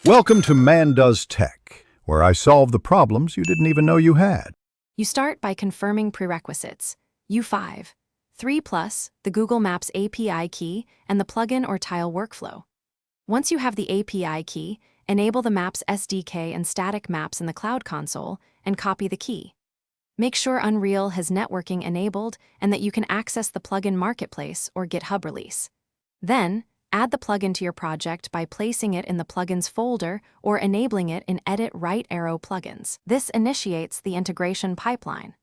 Welcome to Man Does Tech, where I solve the problems you didn't even know you had. You start by confirming prerequisites. U5, 3+, the Google Maps API key, and the plugin or tile workflow. Once you have the API key, enable the Maps SDK and static maps in the Cloud Console and copy the key. Make sure Unreal has networking enabled and that you can access the plugin marketplace or GitHub release. Then, add the plugin to your project by placing it in the Plugins folder or enabling it in Edit Right Arrow Plugins. This initiates the integration pipeline.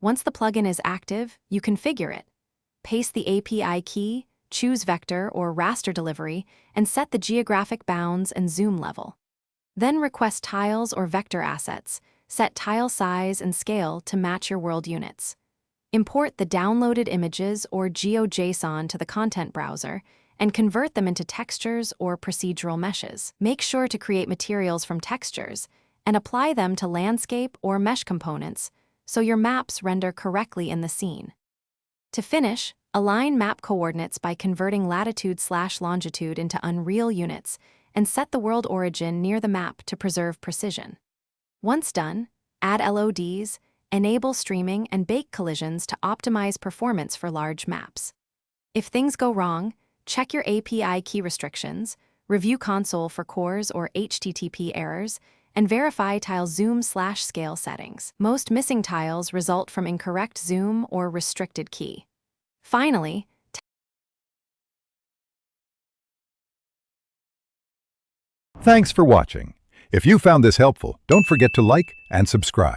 Once the plugin is active, you configure it. Paste the API key, choose vector or raster delivery, and set the geographic bounds and zoom level. Then request tiles or vector assets. Set tile size and scale to match your world units. Import the downloaded images or GeoJSON to the content browser and convert them into textures or procedural meshes. Make sure to create materials from textures and apply them to landscape or mesh components so your maps render correctly in the scene. To finish, align map coordinates by converting latitude/longitude into Unreal units and set the world origin near the map to preserve precision. Once done, add LODs, enable streaming, and bake collisions to optimize performance for large maps. If things go wrong, check your API key restrictions, review console for CORS or HTTP errors, and verify tile zoom/scale settings. Most missing tiles result from incorrect zoom or restricted key. Finally, Thanks for watching. If you found this helpful, don't forget to like and subscribe.